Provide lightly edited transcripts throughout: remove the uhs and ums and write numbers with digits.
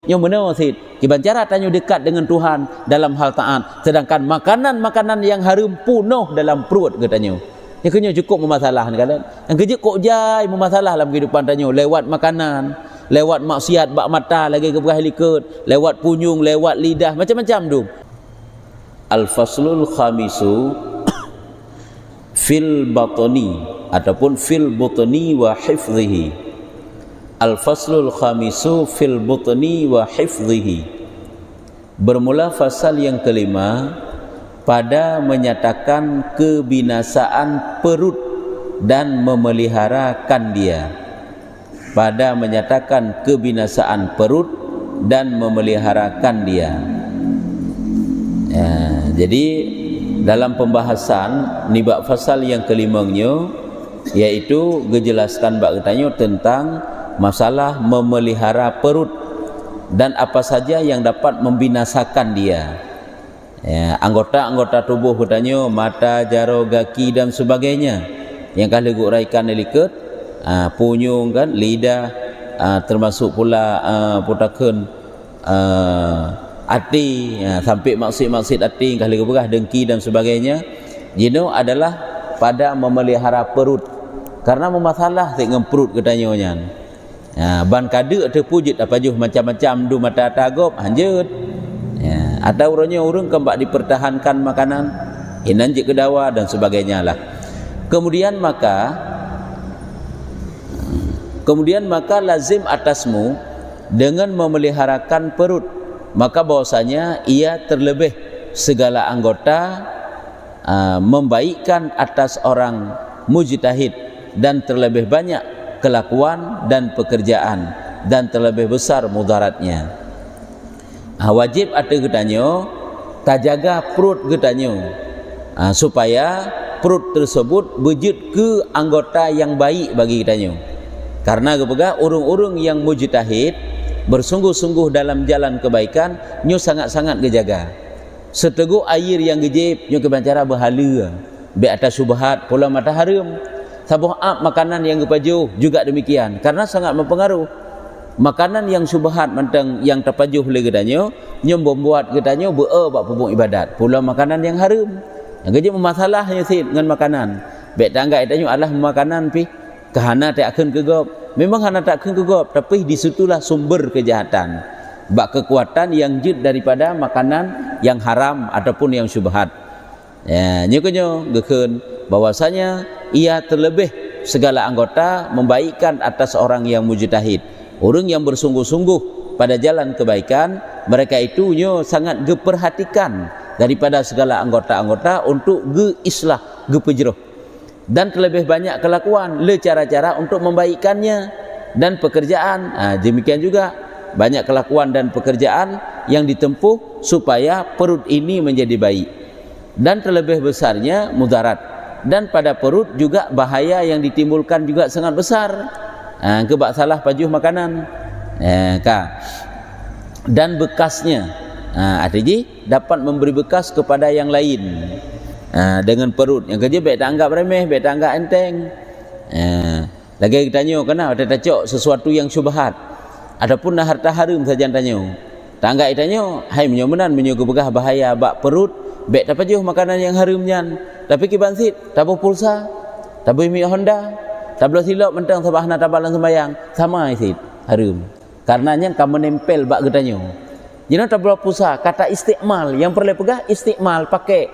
yang benar sid. Kiban cara tanya dekat dengan Tuhan dalam hal taat. Sedangkan makanan-makanan yang haram penuh dalam perut katanya. Yang kena cukup memasalah kalian. Yang kerja kok jai memasalah dalam kehidupan tanya lewat makanan, lewat maksiat bak mata lagi ke berah likut, lewat punyung, lewat lidah, macam-macam tu. Al-faslul khamisu fil batni ataupun fil butni wa hifdhihi. Al-faslul khamisu fil butni wa hifdhihi. Bermula fasal yang kelima pada menyatakan kebinasaan perut dan memeliharakan dia. Pada menyatakan kebinasaan perut dan memeliharakan dia. Ya, jadi dalam pembahasan ni bab fasal yang kelimanya, iaitu dijelaskan bab katanya tentang masalah memelihara perut dan apa saja yang dapat membinasakan dia. Ya, anggota-anggota tubuh katanya mata, jaro, kaki dan sebagainya yang kali uraikan delikut, punyung kan, lidah, termasuk pula putakeun hati, sampai maksud-maksud hati kali berah dengki dan sebagainya. Jino adalah pada memelihara perut karena memasalah dengan perut katanya nyan. Ban kada atau pujit apa juh macam-macam du mata tagop hanjut. Ya, ada orangnya orang kembak dipertahankan makanan, inan je kedawa dan sebagainya lah. Kemudian maka lazim atasmu dengan memeliharakan perut, maka bahwasanya ia terlebih segala anggota membaikkan atas orang mujtahid dan terlebih banyak kelakuan dan pekerjaan dan terlebih besar mudaratnya. Wajib ada katanya tajaga perut katanya, supaya perut tersebut wujud ke anggota yang baik bagi katanya. Karena kepegah urung-urung yang mujtahid bersungguh-sungguh dalam jalan kebaikan nyo sangat-sangat gejaga. Seteguk air yang gejib nyo kebancara berhala be atas subhat pula mata haram. Sabuh makanan yang kepajuh juga demikian karena sangat mempengaruhi. Makanan yang subhat mentang yang terpajuh oleh gedanya nyom membuat gedanya bak pupuk ibadat. Pula makanan yang haram yang kerja memasalahnya sih dengan makanan. Baik tangga itanya adalah makanan pi kahana tak akan kegop. Memang hana tak akan kegop, tapi di situlah sumber kejahatan. Bak kekuatan yang jid daripada makanan yang haram ataupun yang subhat. Ya, nyukunyo gekeun bahwasanya ia terlebih segala anggota membaikkan atas orang yang mujtahid. Orang yang bersungguh-sungguh pada jalan kebaikan, mereka itu sangat diperhatikan daripada segala anggota-anggota untuk islah, pejroh. Dan terlebih banyak kelakuan, cara-cara untuk membaikkannya dan pekerjaan. Demikian juga banyak kelakuan dan pekerjaan yang ditempuh supaya perut ini menjadi baik. Dan terlebih besarnya mudarat. Dan pada perut juga bahaya yang ditimbulkan juga sangat besar. Kebak salah pajuh makanan, dan bekasnya, artinya dapat memberi bekas kepada yang lain dengan perut. Yang kerja baik tak anggap remeh, baik tak anggap enteng. Lagi kita tanya kenapa ada cok sesuatu yang syubhat ataupun harta haram saja tanya. Tak anggap tanya, hai menyomenan menyuguh begah bahaya bak perut, baik tak pajuh makanan yang haramnya. Tapi kibansit, tabuh pulsa, tabuh mi Honda. Tablah silap mentang sabahna tabalan sembayang sama isi harum. Karenanya kamu menempel bak gedanya. Jadi tablah pusa kata istiqmal yang perlu pegah istiqmal pakai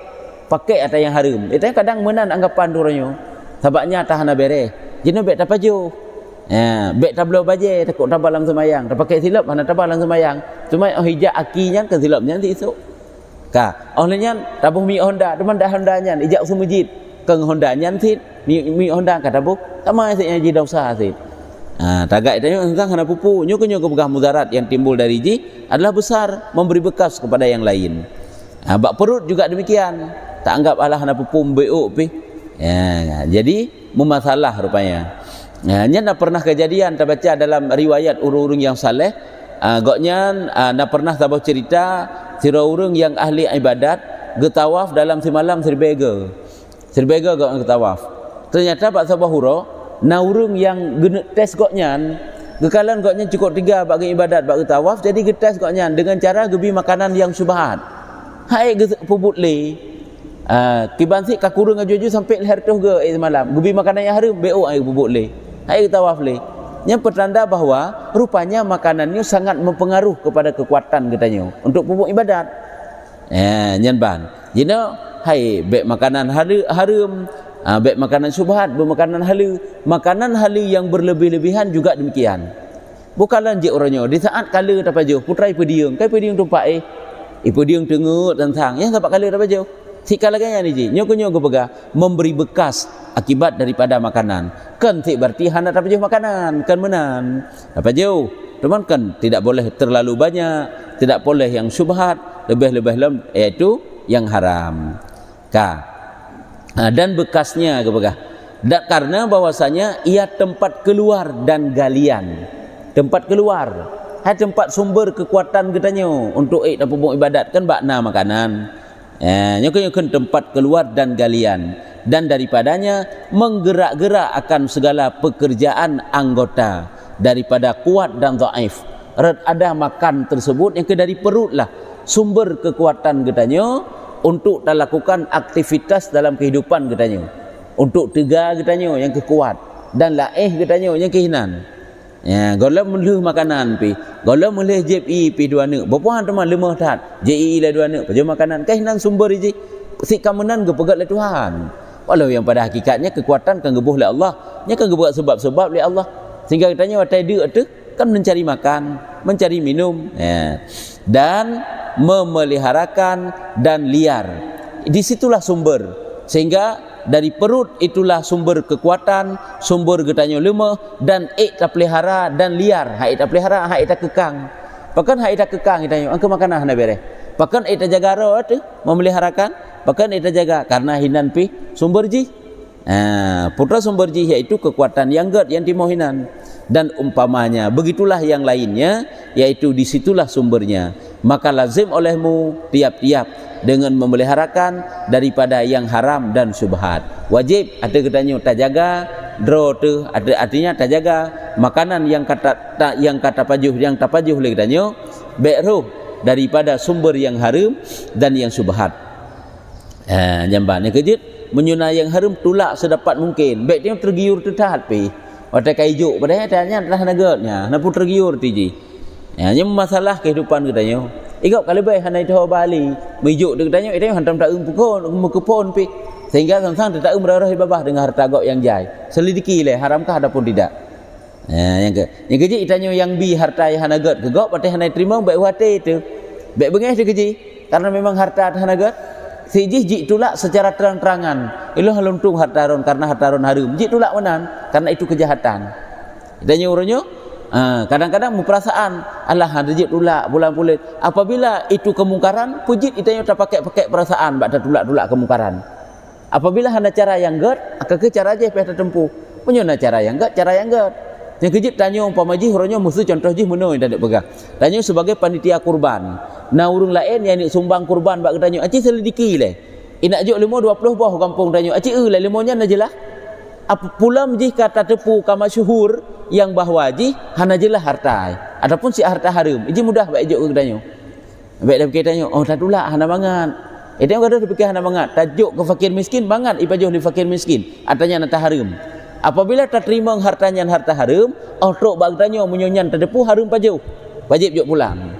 ada yang harum. Itu kadang menan anggapan duranya. Sabaknya tahana bere. Jadi bek tapaju. Bek tablah baje takut tabalan sembayang. Tak pakai silap hana tabalan sembayang. Cuma hijak akinya ke silapnya nanti esok. Olehnya tabuh mi Honda, teman dah Hondanya ijak sumujid. Keng Hondanya nanti mi Honda kata buk sama esoknya jadi usaha sih. Tagak itu tentang hana pupu nyo begah mudarat yang timbul dari ji adalah besar memberi bekas kepada yang lain. Bak perut juga demikian. Tak anggap alah hana pupu beuk pi. Jadi memasalah rupanya. Nya pernah kejadian tak baca dalam riwayat urung-urung yang saleh. Goknya pernah tabah cerita sira urung yang ahli ibadat getawaf dalam semalam serbega gok getawaf. Ternyata Pak Sabah Huro, na urung yang tes goknya Gekalan goknya cukup 3 bagi ibadat bagi tawaf jadi getas goknya dengan cara gebi makanan yang subhat. Hai pubut le. Kibansi kakurung aju sampai leher tu ge semalam. Gebi makanan yang harum BO ai pubut le. Hai tawaf le. Yang pertanda bahawa rupanya makanannya sangat mempengaruh kepada kekuatan katanya untuk pupuk ibadat. Nyanban. Jadi hai baik makanan harum, baik makanan subhat, makanan halu, makanan halu yang berlebih-lebihan juga demikian. Bukanlah je orangnya di saat kala dapat jauh putrai pediung, kai pediung tumpak pediung tengut tentang yang dapat kala dapat jauh. Si kalaganya ni je, nyoko pegah memberi bekas akibat daripada makanan. Kan si berarti hana dapat jauh makanan, kan menan. Dapat jauh. Teman kan tidak boleh terlalu banyak, tidak boleh yang subhat, lebih-lebih iaitu yang haram. Dan bekasnya kepegah. Karena bahwasanya ia tempat keluar dan galian. Tempat keluar. Hai tempat sumber kekuatan katanya untuk pupuk ibadat kan bakna makanan. Nyokon tempat keluar dan galian dan daripadanya menggerak-gerak akan segala pekerjaan anggota daripada kuat dan dhaif. Ada makan tersebut yang dari perut lah sumber kekuatan katanya untuk lakukan aktivitas dalam kehidupan katanya. Untuk tegar katanya yang kekuat dan laih katanya yang kehinan. Kalau melih makanan pi, kalau melih JI pi dua ne, berapa teman lemah tat. JI lah dua ne, paja makanan kehinan sumber iji. Si kamenan gepegat oleh Tuhan. Walau yang pada hakikatnya kekuatan kan gebuh oleh Allah, nya kan gebuh sebab-sebab oleh Allah. Sehingga katanya watai dia tu kan mencari makan, mencari minum, dan memeliharakan dan liar. Di situlah sumber. Sehingga dari perut itulah sumber kekuatan, sumber getanya lemah dan tak pelihara dan liar. Hak tak pelihara, hak tak kekang. Bahkan hak tak kekang kita angka makanan hana bereh. Bahkan tak jaga roh tu memeliharakan, bahkan tak jaga karena hinan pi sumber ji. Putra sumber ji iaitu kekuatan yang ged yang timohinan. Dan umpamanya begitulah yang lainnya yaitu di situlah sumbernya. Maka lazim olehmu tiap-tiap dengan memeliharakan daripada yang haram dan subhat. Wajib ada katanya tak jaga draw tu ada artinya tak jaga makanan yang kata pajuh yang tak pajuh le katanya beruh daripada sumber yang haram dan yang subhat. Jamban yang kejut menyuna yang haram tulak sedapat mungkin. Baik dia tergiur tertahat pi. Watai kaijuk padahal tanya telah nagatnya napu tergiur tiji. Nya masalah kehidupan katanya. Ikut kalau baik hana itu Bali mejuk dia katanya itu hantam tak pukul mekepon pi sehingga sang-sang tak merarah babah dengan harta gok yang jai. Selidiki le haramkah ataupun tidak. Yang keji itanya yang bi harta yang hana gat ke gok patih hana terima baik wate itu. Baik bengeh dia keji karena memang harta hana gat. Siji ji tulak secara terang-terangan. Ilah luntung hartaron karena hartaron harum. Ji tulak menan karena itu kejahatan. Itanya urangnya kadang-kadang perasaan Allah ada ji tulak bulan-bulan. Apabila itu kemungkaran, pujit itanya tak pakai perasaan bak tulak-tulak kemungkaran. Apabila hana cara yang gad, akan ke cara je pihak tertempuh. Punya cara yang gad, cara yang gad. Yang kejip tanya umpama ji urangnya musuh contoh ji menoi tak pegang. Tanya sebagai panitia kurban. Nah urung lain yang sumbang kurban bak tanya aci selidiki le. Inak juk 20 buah kampung tanya aci lah limonya najelah. Apa pula ji kata tepu ka masyhur yang bahawa ji hana jelah harta. Adapun si harta haram, ji mudah bak juk tanya. Baik dah fikir tanya, oh tak tulak hana bangat. Itu yang kada fikir hana bangat. Tajuk ke fakir miskin bangat ipajuh di fakir miskin. Artinya nata haram. Apabila tak terima hartanya harta haram, tok bak tanya menyonyan terdepu haram pajuh. Wajib juk pulang.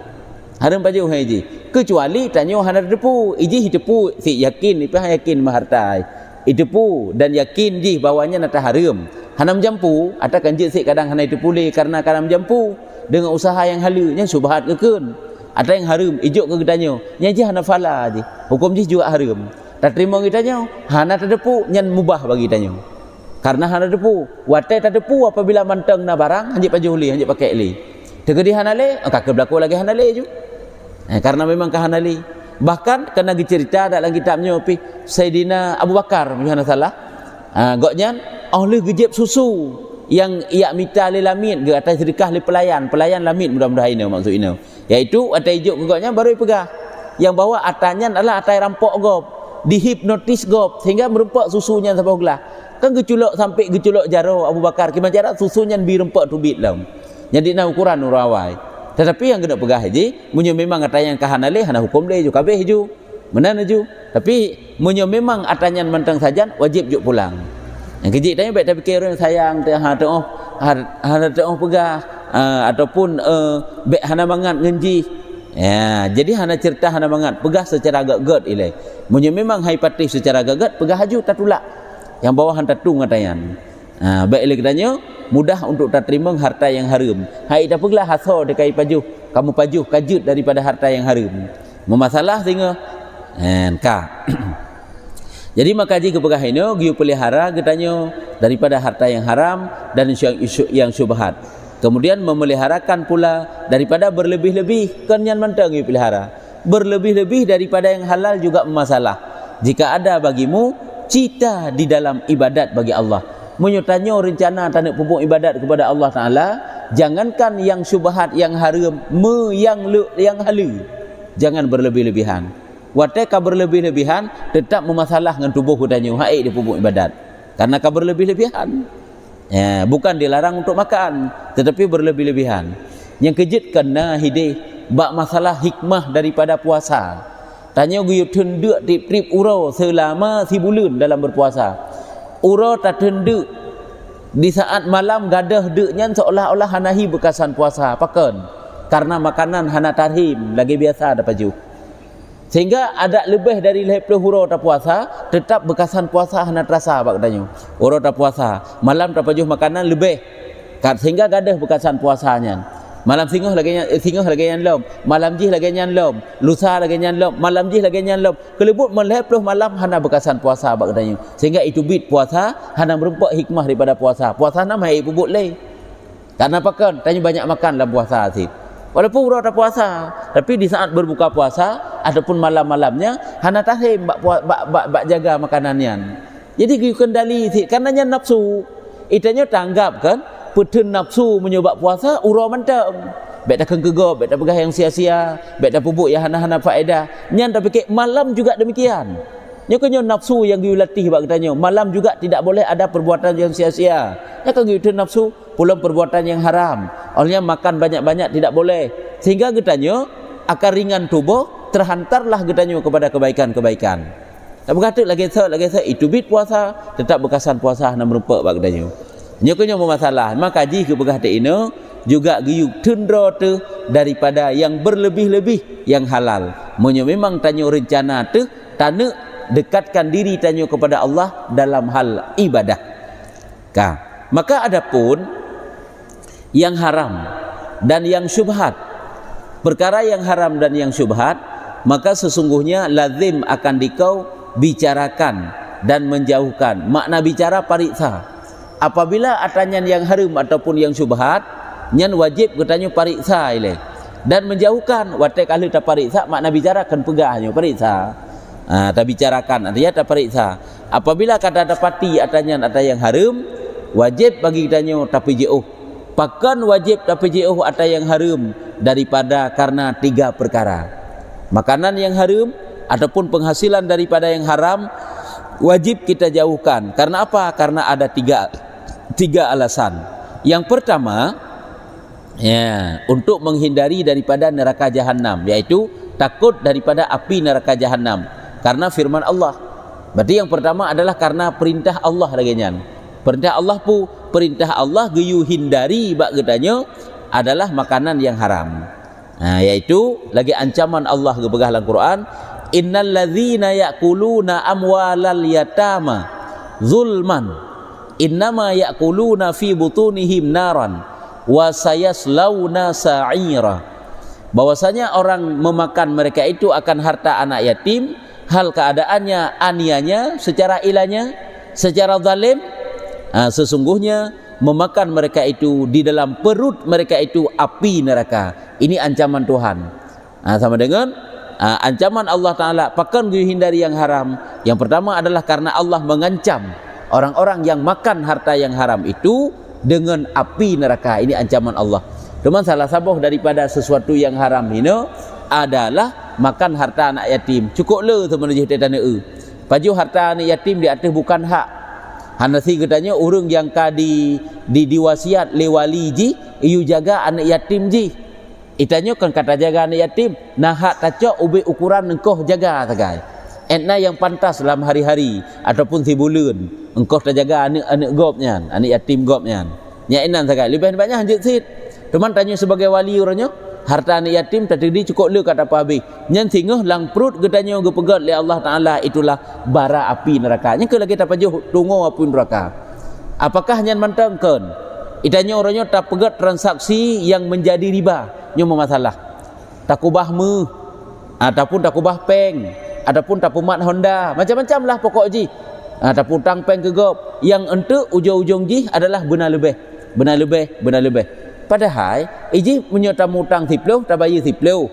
Haram pajuh haji. Kecuali tanya hana terdepu, iji hitepu si yakin ipah yakin mahartai. Itepu dan yakin ji bawanya nata haram. Hana menjampu, atakan je si kadang hana itu pulih karena kadang menjampu dengan usaha yang halu yang subhat kekun. Ada yang haram ijuk ke tanya, nya ji hana fala ji. Hukum ji juga haram. Tak terima kitanya, hana terdepu nyan mubah bagi tanya. Karena hana depu, watai tak depu apabila manteng na barang hanjit pajuh li, hanjit pakai li. Tegedi hana le, kakak berlaku lagi hana le ju. Karena memang ke hana li. Bahkan kena dicerita dalam kitabnya pi Sayyidina Abu Bakar, macam salah. Goknya oleh gejep susu yang ia minta le lamit ke atas sedekah le pelayan lamit mudah-mudahan ini maksud ini. Iaitu atai juk goknya baru pegah. Yang bawa atanya adalah atai rampok gop, dihipnotis gop sehingga merempak susunya sampai gelah. Kan geculok sampai geculok jaro Abu Bakar kima jarak susunya bi rempak tubit lam. Jadi na ukuran urawai. Tetapi yang kena pegah haji, munyo memang atayan kahanale hana hukum dia ju kabeh ju. Menan ju. Tapi munyo memang atanyan mentang sajan wajib juk pulang. Yang kejik tanya baik tapi kira sayang hana tengok pegah ataupun baik hana mangat ngenji. Ya, jadi hana cerita hana mangat pegah secara gagat ilai. Munyo memang hai patih secara gagat pegah haju tak tulak. Yang bawah hantar tung atayan. Baik ilai katanya mudah untuk tak terima harta yang haram. Hai dah peglah haso dekai pajuh. Kamu pajuh kajut daripada harta yang haram. Memasalah tengah. Ka. Jadi maka jika pegah ini giu pelihara katanya daripada harta yang haram dan yang syubhat. Kemudian memeliharakan pula daripada berlebih-lebih kenyan mentang giu pelihara. Berlebih-lebih daripada yang halal juga masalah. Jika ada bagimu cita di dalam ibadat bagi Allah, menyutanya rencana tak nak pupuk ibadat kepada Allah Ta'ala, jangankan yang syubhat, yang haram, yang halal, jangan berlebih-lebihan. Wateka berlebih-lebihan tetap memasalah dengan tubuh katanya haid di pupuk ibadat, karena ka berlebih-lebihan. Ya, bukan dilarang untuk makan, tetapi berlebih-lebihan. Yang kejut kena hidih bak masalah hikmah daripada puasa. Tanya guyut tenduk trip urau selama 3 bulan dalam berpuasa. Urau tak tenduk di saat malam gadah deknya seolah-olah hanahi bekasan puasa. Pakan? Karena makanan hana tarhim lagi biasa ada paju. Sehingga ada lebih dari 50 urau tak puasa, tetap bekasan puasa hana terasa bak tanya. Urau tak puasa, malam tak paju makanan lebih. Sehingga gadah bekasan puasanya. Malam singoh lagi yang lom, malam jih lagi yang lom, lusa lagi yang lom, malam jih lagi yang lom. Kelebut meleploh malam hana bekasan puasa bak katanya. Sehingga itu bit puasa hana merempak hikmah daripada puasa. Puasa nama hai bubuk leh. Karena apa kan? Tanya banyak makan dalam puasa sih. Walaupun urang tak puasa, tapi di saat berbuka puasa ataupun malam-malamnya hana tahim bak jaga makanannya. Jadi giu kendali sih karenanya nafsu. Itanya tanggap kan? Peten nafsu menyebab puasa urau mantap. Baik tak kegegop, baik tak pegah yang sia-sia, baik tak pupuk yang hana-hana faedah. Nyan tak fikir malam juga demikian. Nya kenyo nafsu yang giu latih bak katanya. Malam juga tidak boleh ada perbuatan yang sia-sia. Nya kan giu nafsu pulang perbuatan yang haram. Olehnya makan banyak-banyak tidak boleh. Sehingga katanya akan ringan tubuh terhantarlah katanya kepada kebaikan-kebaikan. Tak berkata lagi itu bit puasa tetap bekasan puasa hana merempak bak katanya. Nyokonya masalah maka ji ke begah ini juga giuk tendra tu daripada yang berlebih-lebih yang halal. Menyo memang tanya rencana tu tanu dekatkan diri tanya kepada Allah dalam hal ibadah. Maka adapun yang haram dan yang syubhat, perkara yang haram dan yang syubhat, maka sesungguhnya lazim akan dikau bicarakan dan menjauhkan. Makna bicara pariksa. Apabila atanyan yang haram ataupun yang syubhat, nyan wajib katanya pariksa ile dan menjauhkan. Watek ahli tak pariksa makna bicara kan pegahnya pariksa. Tak bicarakan artinya tak pariksa. Apabila kata dapati atanyan yang haram, wajib bagi katanya tapi jauh. Pakan wajib tapi jauh atau yang haram daripada karena 3 perkara. Makanan yang haram ataupun penghasilan daripada yang haram wajib kita jauhkan. Karena apa? Karena ada tiga alasan. Yang pertama, ya, untuk menghindari daripada neraka jahanam, yaitu takut daripada api neraka jahanam. Karena firman Allah. Berarti yang pertama adalah karena perintah Allah lagi nyan. Perintah Allah geyu hindari bak katanya adalah makanan yang haram. Yaitu lagi ancaman Allah ke begah dalam Quran, innal ladzina ya'kuluna amwalal yatama zulman innama ya'kuluna fi butunihim naran wa sayaslawna sa'ira. Bahwasanya orang memakan mereka itu akan harta anak yatim, hal keadaannya anianya secara ilahnya, secara zalim, sesungguhnya memakan mereka itu di dalam perut mereka itu api neraka. Ini ancaman Tuhan. Sama dengan ancaman Allah Ta'ala, pakan hindari yang haram. Yang pertama adalah karena Allah mengancam orang-orang yang makan harta yang haram itu dengan api neraka. Ini ancaman Allah. Cuma salah satu daripada sesuatu yang haram ini adalah makan harta anak yatim. Cukup le teman-teman tanah. Paju harta anak yatim di atas bukan hak. Hanasi katanya urang yang ka diwasiat le wali ji, iu jaga anak yatim ji. Itanya kan kata jaga anak yatim, nah hak tacok ubi ukuran engkau jaga tagai. Entna yang pantas dalam hari-hari ataupun si bulan, engkau terjaga anak gopnya, anak yatim gopnya. Nya enan tagai, lebih banyak hanjit sit. Teman tanya sebagai wali orangnya, harta anak yatim tadi cukup le kata apa habis. Nyan tingah lang perut katanya gepegat oleh Allah Taala, itulah bara api neraka. Nya ke lagi tak pajuh tunggu api neraka. Apakah nyan mantangkan? Itanya orangnya tak pegat transaksi yang menjadi riba. Nyo masalah. Takubah mu ataupun takubah peng ataupun tapumat Honda, macam-macam lah pokok ji. Ataupun tang peng ke gop yang ente ujung-ujung ji adalah benar lebih. Padahal iji menyota mutang siploh tak bayar siploh.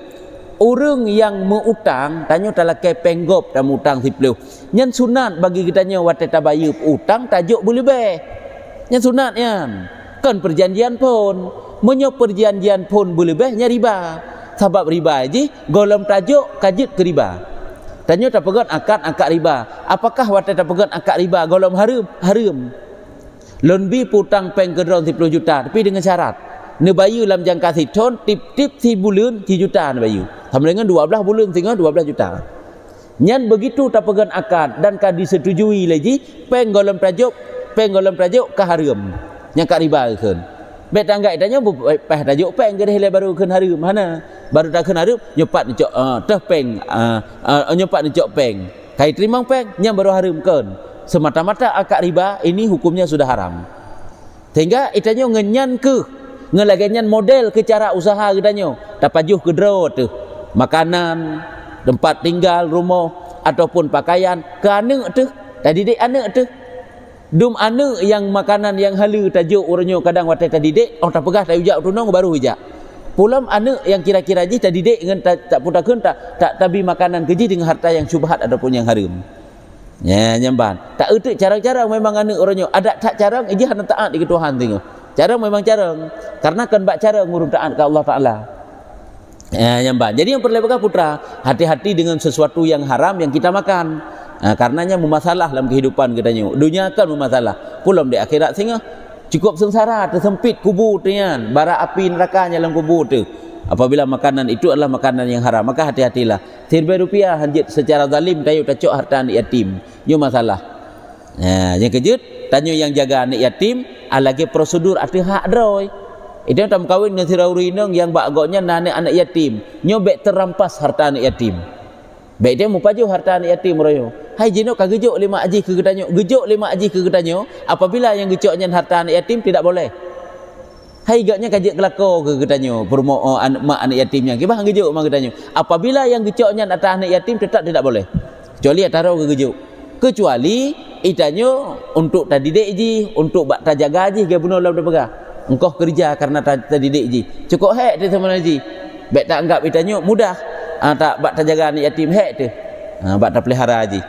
Orang yang mengutang tanya talakai peng gop tak mutang siploh. Nyan sunat bagi kitanya wate tak bayar utang tajuk boleh lebih. Nyan sunat nyan. Kan perjanjian pun menyo perjanjian pun boleh behnya riba. Sebab riba je golem tajuk kajit ke riba. Tanya tak pegat akad riba. Apakah wate tak pegat akad riba golem haram? Lonbi putang peng ke 10 juta tapi dengan syarat ne bayu dalam jangka setahun tip-tip si bulan 3 juta ne bayu. Sama dengan 12 bulan tinggal 12 juta. Nyan begitu tak pegat akad dan ka disetujui lagi peng golem tajuk ka haram. Yang kat riba kan. Bet tangga itanya peh tajuk peng ke dah baru kan harum mana? Baru tak kan harum nyopat nicok teh peng nyopat nicok peng. Kai terima peng yang baru harum kan. Semata-mata akad riba ini hukumnya sudah haram. Sehingga itanya ngenyan ke ngelaganyan model ke cara usaha kitanya. Tak pajuh ke draw tu. Makanan, tempat tinggal, rumah ataupun pakaian ke anak tu. Tadi dik anak tu. Dum anak yang makanan yang halu tajuk orangnya kadang watai tadi dek orang tak pegah tak ujak tunong baru ujak. Pulam anak yang kira-kira je tadi dek dengan tak putakeun tak tabi makanan keji dengan harta yang syubhat ataupun yang haram. Ya nyamban. Tak eutik cara-cara memang anak orangnya ada tak cara iji hana taat di Tuhan tengok. Cara memang cara karena kan bak cara ngurung taat ke Allah Taala. Ya nyamban. Jadi yang perlu putra hati-hati dengan sesuatu yang haram yang kita makan. Karenanya memasalah dalam kehidupan katanya. Dunia kan memasalah. Pulang di akhirat sehingga cukup sengsara, tersempit kubur tu kan. Bara api nerakanya dalam kubur tu. Apabila makanan itu adalah makanan yang haram, maka hati-hatilah. Rp1,000 hanjit secara zalim tayu tacok harta anak yatim. Itu masalah. Yang kejut, tanya yang jaga anak yatim, lagi prosedur ada hak droy. Itu tak kawin dengan sirauri nong yang bagoknya anak yatim. Nyobek terampas harta anak yatim. Baik dia mupaju harta anak yatim royo. Hai jino ka gejok 5 aji ke gedanyo. Gejok 5 aji ke gedanyo. Apabila yang gejoknya harta anak yatim tidak boleh. Hai gaknya kajik kelako ke gedanyo. Permo mak anak yatimnya. Kibah gejok mak gedanyo. Apabila yang gejoknya harta anak yatim tetap tidak boleh. Kecuali taruh ke gejok. Kecuali itanyo untuk tadi dek ji, untuk bak tajaga ji ke bunuh lam pegah. Engkau kerja karena tadi dek ji. Cukup hek dia sama ji. Baik tak anggap itanyo mudah. Tak bak terjaga anak yatim hek tu. Bak tak pelihara haji.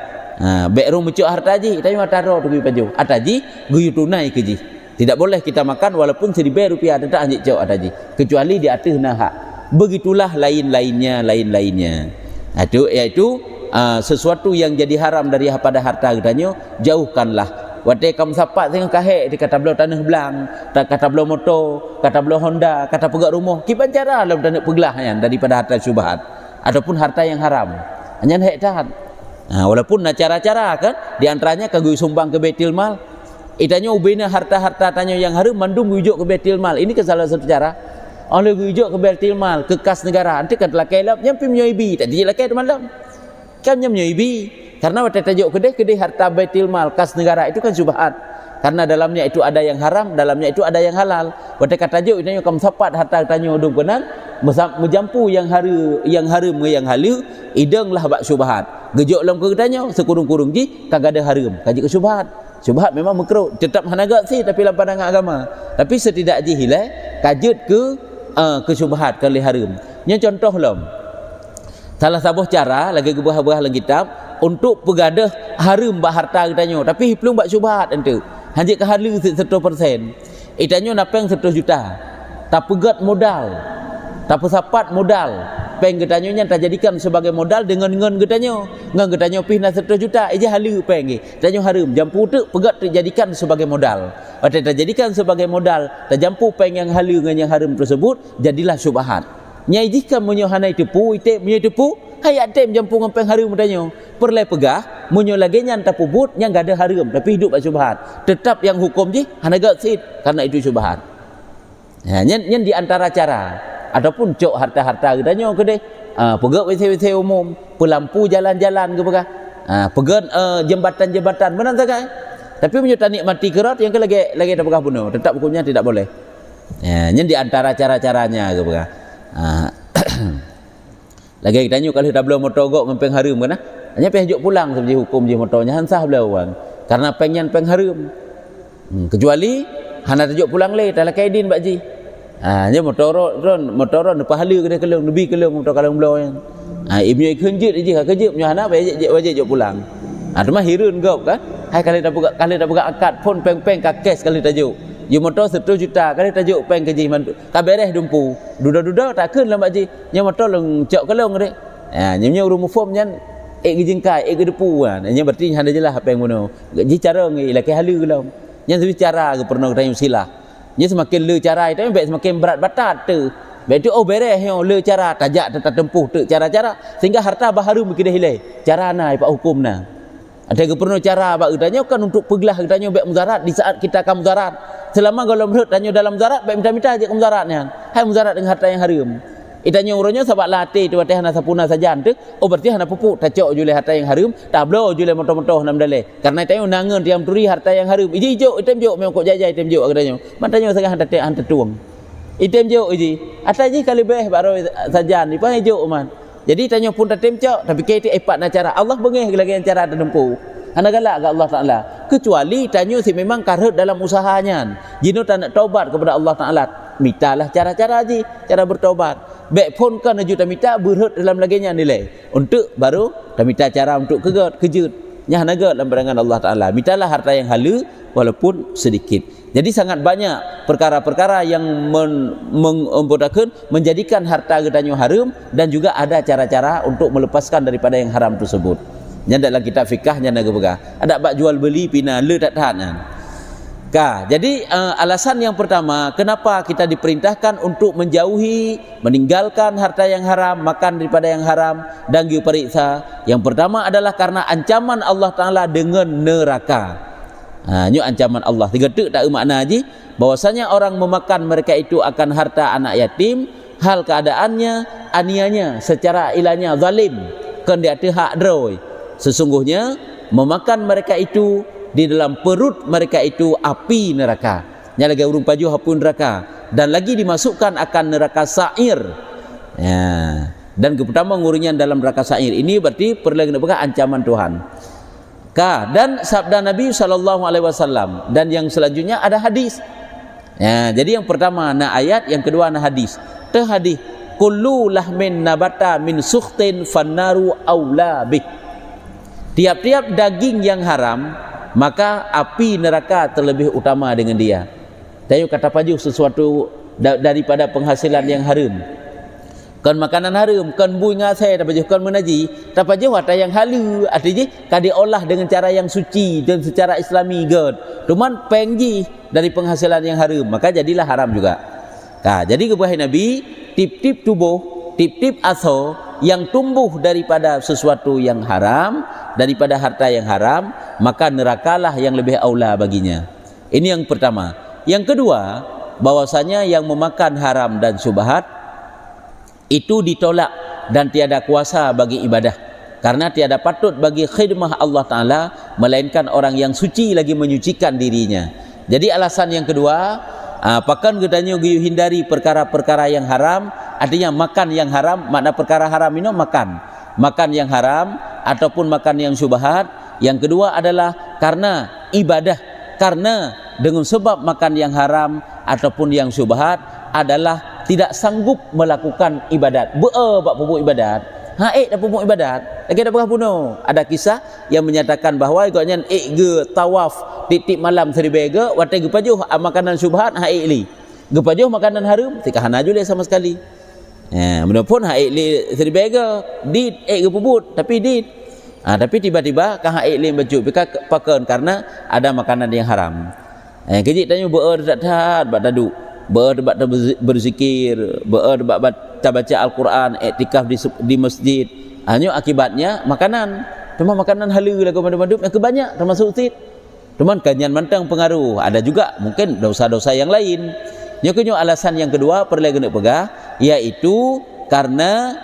Baik rum mencuk harta haji, tapi mataro tu pergi paju. Ataji guyu tunai ke ji. Tidak boleh kita makan walaupun Rp1,000 tetap anjik cok ataji. Kecuali di atas nahak. Begitulah lain-lainnya. Itu iaitu sesuatu yang jadi haram daripada harta katanya, jauhkanlah. Watai kam sapat tengah kahek di kata belau tanah belang, kata belau motor, kata belau Honda, kata pegat rumah. Kipan cara dalam tanah peglah yang daripada harta syubhat ataupun harta yang haram. Hanya hek tahan. Walaupun cara-cara kan di antaranya kagui sumbang ke Baitul Mal. Itanya ubina harta-harta tanya yang haram mandum gujuk ke Baitul Mal. Ini ke salah satu cara. Oleh gujuk ke Baitul Mal, ke kas negara. Nanti kan lakai lap nyampi menyoibi. Tak jadi lakai malam. Kan menyoibi. Karena waktu tajuk kedai harta Baitul Mal, kas negara itu kan syubhat. Karena dalamnya itu ada yang haram, dalamnya itu ada yang halal. Waktu kata tajuk itanya kam sapat harta tanya udung kenal. Menjampu yang haram yang halu idenglah bak syubhat. Gejok dalam kegetanya sekurung-kurung ji kagak ada haram kaji ke syubhat. Syubhat memang makruh tetap hanagat sih tapi dalam pandangan agama. Tapi setidak ji hilai kajut ke syubhat ke haram. Nya contoh lom. Salah satu cara lagi gebuah-buah dalam kitab untuk pegadah haram bak harta katanya tapi belum bak syubhat ente. Hanjik ke halu 100%. Itanya napeng 100 juta. Tak pegat modal. Tak pesapat modal peng getanyo nya tak jadikan sebagai modal dengan getanyo pih na 100 juta eja halu peng ge tanyo harum jampu tu pegat dijadikan sebagai modal atau tak jadikan sebagai modal tak jampu peng yang halu dengan yang harum tersebut jadilah syubhat nyai jika munyo hanai tepu ite munyo tepu hayat tem jampu dengan peng harum tanyo perle pegah munyo lagi nyan tapu but yang gak ada harum tapi hidup syubhat tetap yang hukum je hanaga sid karena itu syubhat ya nyen di antara cara ataupun cok harta-harta getanyo ke deh pegat WC umum pelampu jalan-jalan ke bekah pegat jembatan-jembatan benar tak kan tapi punya tanik mati kerat yang ke lagi tak bekah bunuh tetap hukumnya tidak boleh ya nyen di antara cara-caranya ke bekah lagi getanyo kalau dah belum motor gok mempeng harum kan hanya peh pulang sebiji hukum je motornya hansah belau kan karena pengen peng harum kecuali hana tajuk pulang le tak kaidin bakji nya motoron pahala kena kelung lebih kelung motor kalung belau yang ibnu kenjut je kejut nya hana wajib pulang cuma hirun gop kan hai kali dah buka akad pun peng-peng ka cash kali tajuk you motor 1 juta kali tajuk peng keji man ka beres dumpu duda-duda tak keun lah bakji nya motor leng cok kelung dek nya rumah form nyan gejingkai gedepu nya berarti handa jelah peng mono ji cara ngi laki halu kelung nya bicara ke pernah tanya silah nya semakin le cara itu baik semakin berat batat tu baik tu beres yo le cara tajak tetap tempuh tu cara-cara sehingga harta baharu mungkin dah hilai cara na pak hukum na ada ke pernah cara bak tanya kan untuk pegelah tanya baik mudarat di saat kita akan mudarat selama kalau menurut tanya dalam mudarat baik minta-minta aja ke mudaratnya hai mudarat dengan harta yang harum itanya urangnya sebab latih tu watih hana sapuna sajan tu berarti hana pupuk tacok jule harta yang harum tablo jule motor-motor nam dale karena itanya nangan tiam turi harta yang harum ijo item jo memang kok jajai item jo katanya matanya sangat hanta tuang item jo iji ataji kali beh baru sajan ni pa ijo man jadi tanya pun tatem cok tapi ke epat na cara Allah bengeh lagi cara tertempu hana galak ke Allah Taala kecuali tanya si memang karut dalam usahanya jino tak nak taubat kepada Allah Taala mintalah cara-cara haji cara bertaubat baik pun kan juta minta berhut dalam laginya nilai untuk baru dah minta cara untuk kejut nyah naga dalam pandangan Allah Taala mintalah harta yang halu walaupun sedikit jadi sangat banyak perkara-perkara yang memudahkan menjadikan harta getanyo harum dan juga ada cara-cara untuk melepaskan daripada yang haram tersebut nya dalam kitab fikahnya naga begah ada bab jual beli pina le tak tahan jadi alasan yang pertama kenapa kita diperintahkan untuk menjauhi meninggalkan harta yang haram makan daripada yang haram dan periksa yang pertama adalah karena ancaman Allah Ta'ala dengan neraka ini ancaman Allah tiga tu tak makna haji bahwasanya orang memakan mereka itu akan harta anak yatim hal keadaannya anianya secara ilahnya zalim kan dia ada hak droi sesungguhnya memakan mereka itu di dalam perut mereka itu api neraka nya lagi urung paju hapun neraka dan lagi dimasukkan akan neraka sa'ir dan pertama ngurinya dalam neraka sa'ir ini berarti perlu ancaman Tuhan dan sabda Nabi SAW dan yang selanjutnya ada hadis jadi yang pertama na ayat yang kedua na hadis hadis kullu lahmin nabata min sukhtin fannaru aula bih tiap-tiap daging yang haram maka api neraka terlebih utama dengan dia. Tayo kata paju sesuatu daripada penghasilan yang harum. Kan makanan harum, kan bui ngasai tak paju kan menaji, tak paju harta yang halu, artinya kan diolah dengan cara yang suci dan secara Islami god. Cuman pengji dari penghasilan yang harum, maka jadilah haram juga. Jadi kebuahan Nabi, tip-tip tubuh, tip-tip aso yang tumbuh daripada sesuatu yang haram, daripada harta yang haram, maka nerakalah yang lebih aula baginya. Ini yang pertama. Yang kedua, bahwasanya yang memakan haram dan syubhat itu ditolak dan tiada kuasa bagi ibadah karena tiada patut bagi khidmah Allah Ta'ala melainkan orang yang suci lagi menyucikan dirinya. Jadi alasan yang kedua, pakan gedanyo giyu hindari perkara-perkara yang haram, artinya makan yang haram, makna perkara haram ini makan yang haram ataupun makan yang syubhat. Yang kedua adalah karena ibadah, karena dengan sebab makan yang haram ataupun yang syubhat adalah tidak sanggup melakukan ibadat. Bak pupuk ibadat. Dak pupuk ibadat. Lagi ada berapa puno? Ada kisah yang menyatakan bahawa ikutnya ge tawaf tip malam seribega watai ge pajuh makanan syubhat li. Ge pajuh makanan haram tika hana jule sama sekali. Benda pun hak ikli seribega dit ke pebut tapi dit. Tapi tiba-tiba kan hak ikli baju pakan karena ada makanan yang haram. Kejik tanya berdebat badaduk, berdebat berzikir, berdebat baca Al-Quran, iktikaf di masjid. Hanya akibatnya makanan. Cuma makanan halal lagu madu-madu yang kebanyak termasuk utit. Cuman kanyan mantang pengaruh. Ada juga mungkin dosa-dosa yang lain. Nyokonyo alasan yang kedua perlu kena pegah, iaitu karena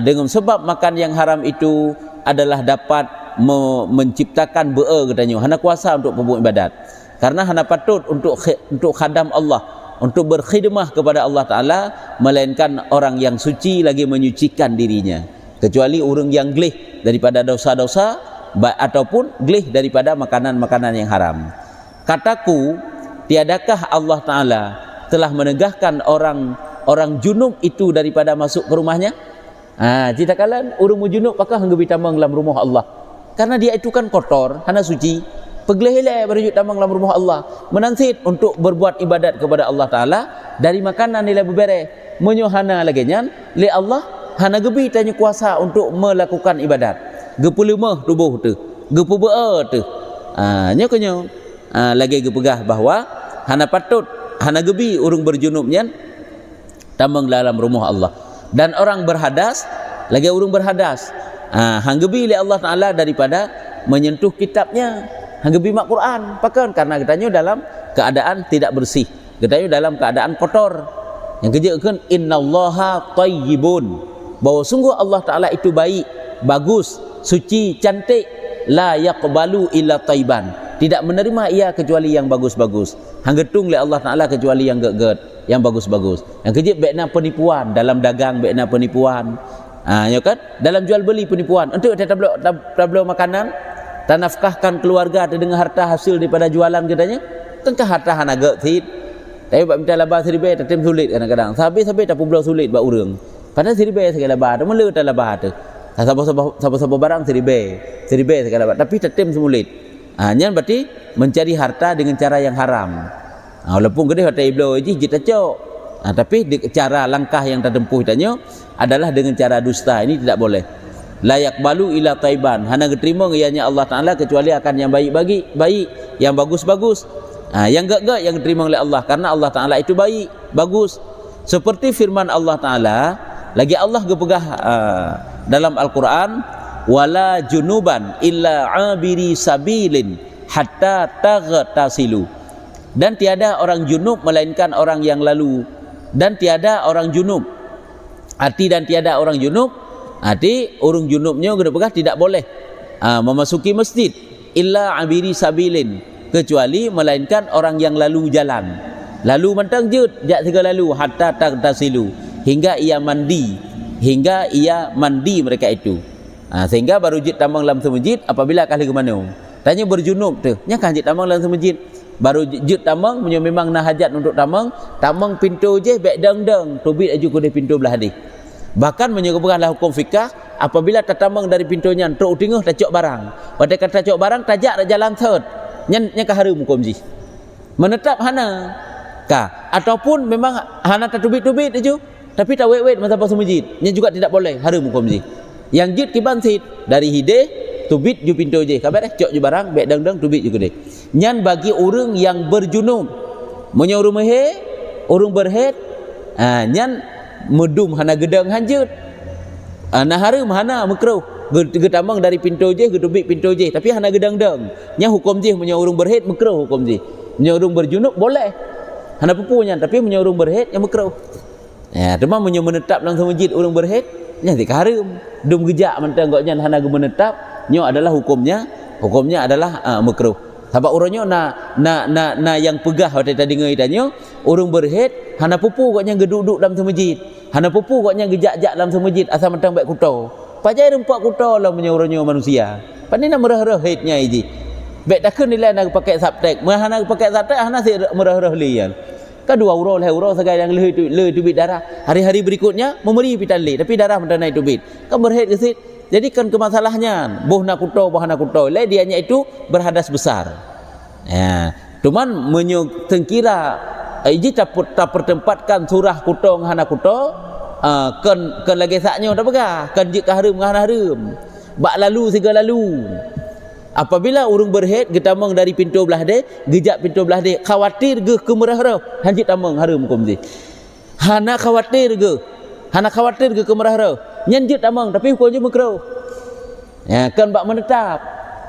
dengan sebab makan yang haram itu adalah dapat menciptakan be'a katanya. Hana kuasa untuk pembuat ibadat. Karena hana patut untuk khadam Allah, untuk berkhidmah kepada Allah Ta'ala, melainkan orang yang suci lagi menyucikan dirinya. Kecuali orang yang gelih daripada dosa-dosa ataupun gelih daripada makanan-makanan yang haram. Kataku, tiadakah Allah Ta'ala telah menegahkan orang junub itu daripada masuk ke rumahnya? Cerita kalian orang junub pakah hanggabi tamang dalam rumah Allah. Karena dia itu kan kotor, hana suci. Pegelih-gelih berujud tamang dalam rumah Allah, menansit untuk berbuat ibadat kepada Allah Ta'ala dari makanan nilai bebereh. Menyohana lagi nyan, li Allah hana gebi tanya kuasa untuk melakukan ibadat. Gepelemah tubuh tu, gepebea tu. Nyokonyo lagi gepegah bahawa hana patut, hana gebi orang berjunub nyan tamang dalam rumah Allah. Dan orang berhadas, lagi orang berhadas. Hanggebi li Allah Ta'ala daripada menyentuh kitabnya. Hanggebi mak Quran. Pakan karena katanya dalam keadaan tidak bersih. Katanya dalam keadaan kotor. Yang kejakan innallaha tayyibun. Bahawa sungguh Allah Ta'ala itu baik, bagus, suci, cantik. La yaqbalu illa tayyiban. Tidak menerima ia kecuali yang bagus-bagus. Hanggetung li Allah Ta'ala kecuali yang get-get, yang bagus-bagus. Yang kejip bekna penipuan, dalam dagang bekna penipuan. Ya kan? Dalam jual beli penipuan. Untuk tablo makanan, tanafkahkan keluarga dengan harta hasil daripada jualan katanya. Tengkah harta hana get tapi bak minta labah seribai tatim sulit kadang-kadang. Sampai tak pulau sulit bak urang. Padahal seribai segala labah tu mele tak labah tu. Siapa-siapa barang seribai segala labah tapi tatim semulit. Nyan berarti mencari harta dengan cara yang haram. Walaupun gede harta iblo je kita cok. Tapi cara langkah yang tertempuh tanya adalah dengan cara dusta. Ini tidak boleh. Layak balu ila taiban. Hana terima ianya Allah Ta'ala kecuali akan yang baik, yang bagus-bagus. Yang gak yang diterima oleh Allah karena Allah Ta'ala itu baik, bagus. Seperti firman Allah Ta'ala, lagi Allah gepegah dalam Al-Quran, wala junuban illa abiri sabilin hatta taghtasilu. Dan tiada orang junub melainkan orang yang lalu. Dan tiada orang junub. Arti dan tiada orang junub, arti orang junubnya gepegah tidak boleh memasuki masjid illa abiri sabilin, kecuali melainkan orang yang lalu jalan. Lalu mentang jut jak segala lalu hatta taghtasilu, hingga ia mandi mereka itu. Sehingga baru jut tambang dalam masjid apabila kali ke mana. Tanya berjunub tu, nya kan jut tambang dalam masjid. Baru jut tamang punya memang nak hajat untuk tamang pintu je bek dang tubit aju ke pintu belah hadis. Bahkan menyebutkanlah hukum fikah apabila tatamang dari pintunya truk tengah tacok barang. Pada kata tacok barang tajak dak jalan third. Nya ka harum hukum ji. Menetap hana ka ataupun memang hana tubit-tubit aju tapi tak wet masa pas masjid. Nya juga tidak boleh harum hukum ji. Yang jut kibansit dari hideh tubit ju pintu je. Kabar cok ju barang bek dang tubit ju gede. Nyan bagi orang yang berjunub menyuruh mehe orang berhead nyan medum hana gedang hanjut nah harum hana makruh getamang dari pintu je gedubik pintu je tapi hana gedang dang nya hukum je menyuruh orang berhead makruh hukum je menyuruh orang berjunub boleh hana pupu nyan tapi menyuruh orang berhead yang makruh cuma menyuruh menetap dalam masjid orang berhead nya tidak harum dum gejak mentang gak nyan hana menetap nyo adalah hukumnya adalah makruh. Sebab orangnya na yang pegah waktu tadi dengar tanya orang berhead hana pupu gaknya geduduk dalam masjid. Hana pupu gaknya gejak-jak dalam masjid asal mentang baik kuto. Pajai rempak kuto lah punya orangnya manusia. Pandai nak merah-rah headnya ini. Baik takkan nilai nak pakai subtek. Hana pakai subtek hana si merah-rah lian. Kedua urau segala yang le tubit darah. Hari-hari berikutnya memberi pitan le tapi darah mentang naik tubit. Kan berhead ke sit. Jadi kan kemasalahnya boh nak kuto le dianya itu berhadas besar. Cuman menyengkira iji tak pertempatkan surah kuto hana kuto kan lagi saknya tak pegah kan jik harum bak lalu segala lalu. Apabila urung berhead getamang dari pintu belah dia gejak pintu belah dia khawatir ge kemerah-rah hanjit tamang harum kumzi hana khawatir ge kemerah-rah nyanjut tamang tapi hukumnya mekrau ya kan bak menetap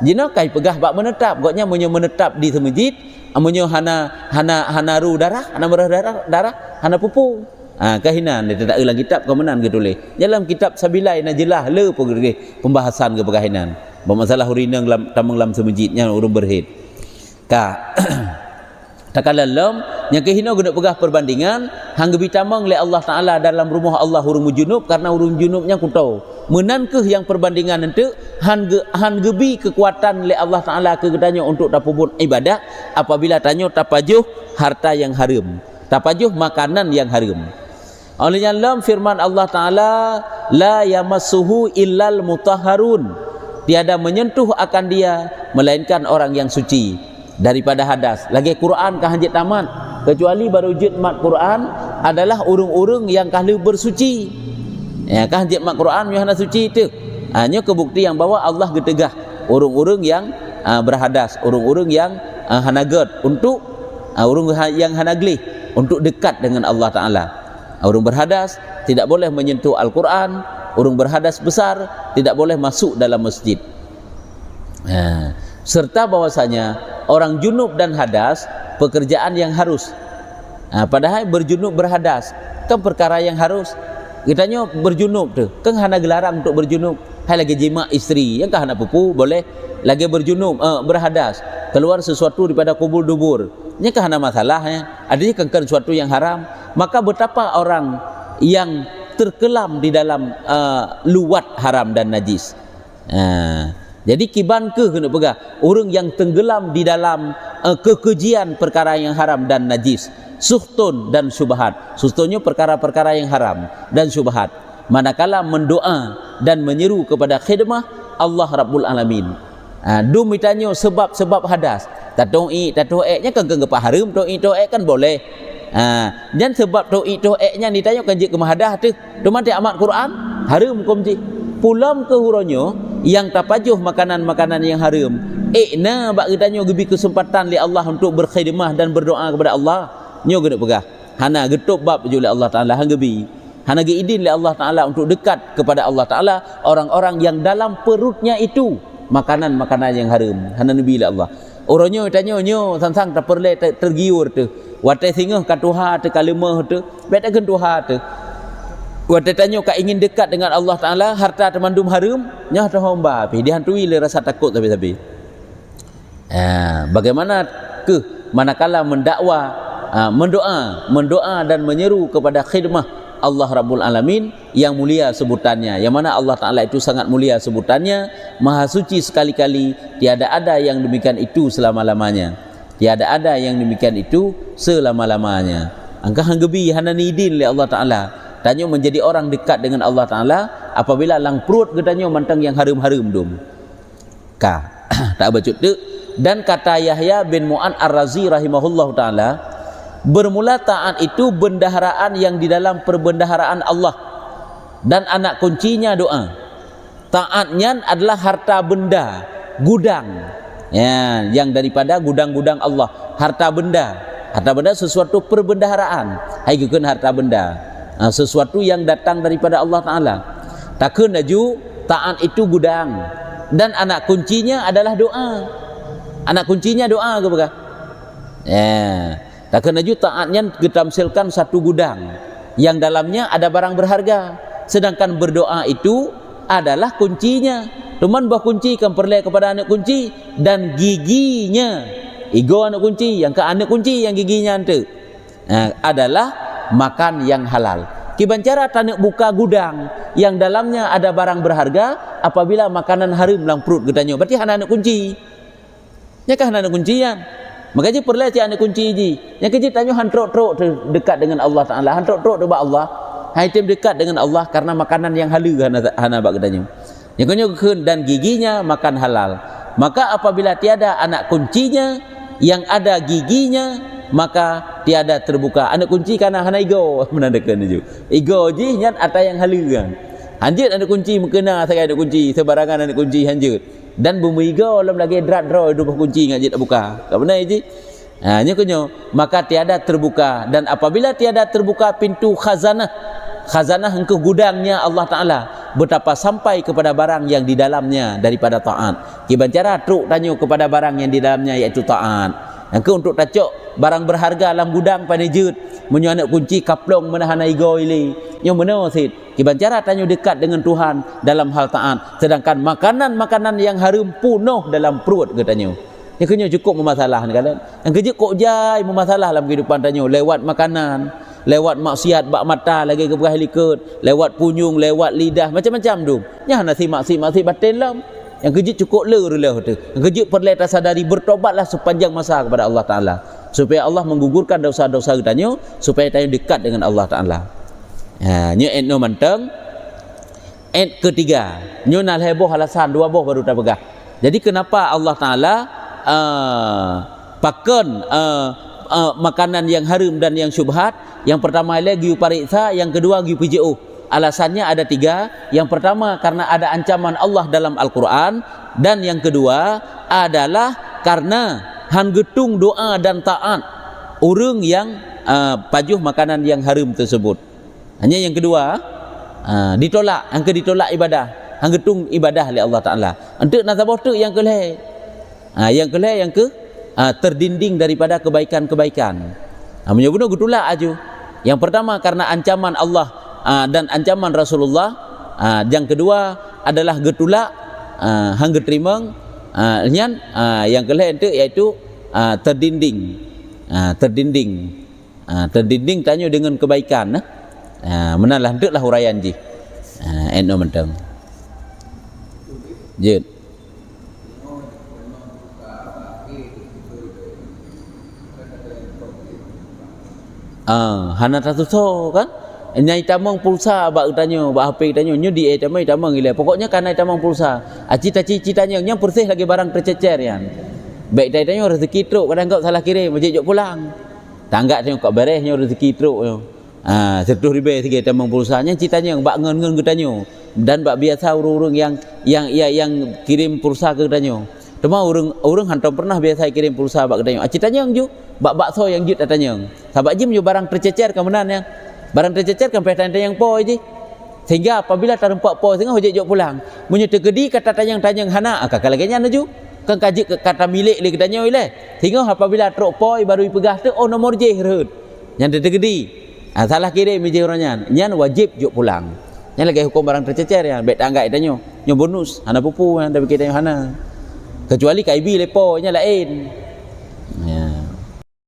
jina kai pegah bak menetap goknya munyo menetap di masjid amunyo hana ru darah hana merah darah hana pupu kahinan dia tak ulang kitab kemenan ke tulis dalam kitab sabilai najelah le pembahasan ke kahinan bermasalah urina tamang lam semajidnya urung berhead ka takala lam yang kehina guna pegah perbandingan hang gebi tamang le Allah Taala dalam rumah Allah urung junub karena urung junubnya kutau menan ke yang perbandingan ente han gebi kekuatan le Allah Taala ke gedanya untuk tapubun ibadah apabila tanyo tapajuh harta yang haram tapajuh makanan yang haram. Olehnya dalam firman Allah Taala la yamassuhu illal mutahharun tiada menyentuh akan dia melainkan orang yang suci daripada hadas. Lagi Quran kah hanjit tamat kecuali baru jid mat Quran adalah urung-urung yang kahlu bersuci. Ya kah hanjit mat Quran yang suci itu. Hanya kebukti yang bahwa Allah getegah urung-urung yang berhadas, urung-urung yang hanagat untuk urung yang hanaglih untuk dekat dengan Allah Taala. Urung berhadas tidak boleh menyentuh Al-Quran. Orang berhadas besar tidak boleh masuk dalam masjid. Serta bahwasanya orang junub dan hadas pekerjaan yang harus. Padahal berjunub berhadas kan perkara yang harus. Kitanya berjunub tu kan hana gelarang untuk berjunub. Hai lagi jima isteri yang kan hana pupu boleh lagi berjunub berhadas keluar sesuatu daripada kubul dubur. Nya kan hana masalah ya. Adanya kan sesuatu yang haram. Maka betapa orang yang terkelam di dalam luwat haram dan najis. Jadi kiban ke kena pegah orang yang tenggelam di dalam kekejian perkara yang haram dan najis, suhtun dan syubhat. Suhtunnya perkara-perkara yang haram dan syubhat. Manakala mendoa dan menyeru kepada khidmah Allah Rabbul Alamin. Dum mitanyo sebab hadas. Tatoi nya kan gepah haram toi kan boleh. Dan sebab to'iknya ditanya kan jik kemahadah tu cuma dia amat Quran haram kumji pulam ke huronyo yang tapajuh makanan-makanan yang haram bak ditanya gebi kesempatan li Allah untuk berkhidmah dan berdoa kepada Allah nyo guna pegah hana getup bab ju li Allah Taala hang gebi hana ge idin li Allah Taala untuk dekat kepada Allah Taala orang-orang yang dalam perutnya itu makanan-makanan yang haram hana nabi li Allah oronyo tanya nyo sang tak perle tergiur tu watai singa ka tuha te kalimah tu bet agen tuha tu watai tanya ka ingin dekat dengan Allah Taala harta termandum haram nyah ta homba pi dihantui le rasa takut tapi bagaimana ke manakala mendakwa mendoa dan menyeru kepada khidmah Allah Rabbul Alamin yang mulia sebutannya, yang mana Allah Ta'ala itu sangat mulia sebutannya, maha suci sekali-kali, tiada ada yang demikian itu selama-lamanya, tiada ada yang demikian itu selama-lamanya. Angka hanggebi hananidin li Allah Ta'ala tanyo menjadi orang dekat dengan Allah Ta'ala apabila lang perut getanyo mantang yang harum-harum dum tak bacut tu. Dan kata Yahya bin Mu'an Ar-Razi rahimahullah ta'ala, bermula taat itu bendaharaan yang di dalam perbendaharaan Allah, dan anak kuncinya doa. Taatnya adalah harta benda, gudang ya, yang daripada gudang-gudang Allah. Harta benda sesuatu perbendaharaan, hai gukeun harta benda, sesuatu yang datang daripada Allah Ta'ala. Takun aju taat itu gudang, dan anak kuncinya adalah doa. Anak kuncinya doa ke bukan? Ya. Takkan aju taatnya ditamsilkan satu gudang yang dalamnya ada barang berharga, sedangkan berdoa itu adalah kuncinya. Teman bah kunci kan perle kepada anak kunci dan giginya. Ego anak kunci, yang ke anak kunci yang giginya ente adalah makan yang halal. Kibancara tanak buka gudang yang dalamnya ada barang berharga apabila makanan haram lang perut getanyo, berarti anak kunci. Nyakah anak kuncian? Makanya perlu ti anak kunci ji. Yang kecil tanya hantrok-trok dekat dengan Allah Taala. Hantrok-trok dekat Allah. Hai tim dekat dengan Allah karena makanan yang halal hana bak katanya. Yang kunyo keun dan giginya makan halal. Maka apabila tiada anak kuncinya yang ada giginya maka tiada terbuka. Anak kunci kana hana igo menandakan itu. Igo ji nyat ata yang halugan. Hanjut anak kunci mengkena saya anak kunci sebarangan anak kunci hanjut. Dan bumi igo lam lagi drat draw dua kunci ngajit tak buka. Kat benar ji. Ha nya kunyo maka tiada terbuka, dan apabila tiada terbuka pintu khazanah engkau gudangnya Allah Taala betapa sampai kepada barang yang di dalamnya daripada taat. Kiban cara truk tanya kepada barang yang di dalamnya iaitu taat. Engkau untuk tacok barang berharga dalam gudang pada jut menyo anak kunci kaplong menahan igo ili. Yang benar sid. Kiban cara tanya dekat dengan Tuhan dalam hal taat, sedangkan makanan-makanan yang haram punuh dalam perut katanya. Yang kena cukup memasalah kalian. Yang kerja kok jai memasalah dalam kehidupan tanya lewat makanan, lewat maksiat bak mata lagi ke berah likut, lewat punyung, lewat lidah, macam-macam tu. Nyah nasi maksi batin lam. Yang kerja cukup le tu. Yang kerja perlu tersadari bertobatlah sepanjang masa kepada Allah Taala supaya Allah menggugurkan dosa-dosa tanya, supaya tanya dekat dengan Allah Taala. Ha nya no manteng. Ketiga, nyo nal heboh alasan dua boh baru tak pegah. Jadi kenapa Allah Taala pakan makanan yang haram dan yang syubhat? Yang pertama lagi pariksa, yang kedua gi PJO. Alasannya ada tiga. Yang pertama karena ada ancaman Allah dalam Al-Quran, dan yang kedua adalah karena han getung doa dan taat orang yang pajuh makanan yang haram tersebut. Hanya yang kedua ditolak, angka ditolak ibadah, hang getung ibadah oleh Allah Taala. Untuk nasabah tu yang kelih. Yang ke terdinding daripada kebaikan-kebaikan. Menyebutnya gutulak aju. Yang pertama karena ancaman Allah dan ancaman Rasulullah. Yang kedua adalah getulak hang getrimeng. Yang kelih itu iaitu terdinding. Terdinding tanya dengan kebaikan. Menalah hendaklah huraian ji. Eno mentang. Jid. Hana satu so kan nyai tamang pulsa bak tanya bak HP tanya nyu di tamang gila pokoknya karena tamang pulsa cita-citanya yang bersih lagi barang tercecer yan baik tanya rezeki truk kadang kau salah kirim majik pulang tanggak tanya kau beresnya rezeki truk yo setuh ribe tiga tamang pulsanya citanya bak ngen tanya dan bak biasa urung yang kirim pulsa ke tanya cuma urung hantam pernah biasa kirim pulsa bak tanya citanya yang ju bak bakso yang jut katanya. Sahabat jim barang tercecer kemenan yang. Barang tercecer kan petang yang po je. Sehingga apabila tarempak po tengah hojek jok pulang. Munyo tegedi kata tanyang hana kakak lagi nya ju. Kan kaji kata milik le katanya ile. Sehingga apabila truk po baru dipegah tu nomor je reut. Yang tegedi. Salah kirim je orangnya. Nyan wajib jok pulang. Yang lagi hukum barang tercecer yang bet tangga tanya. Nyo bonus hana pupu tapi kita hana. Kecuali KIB le po nya lain.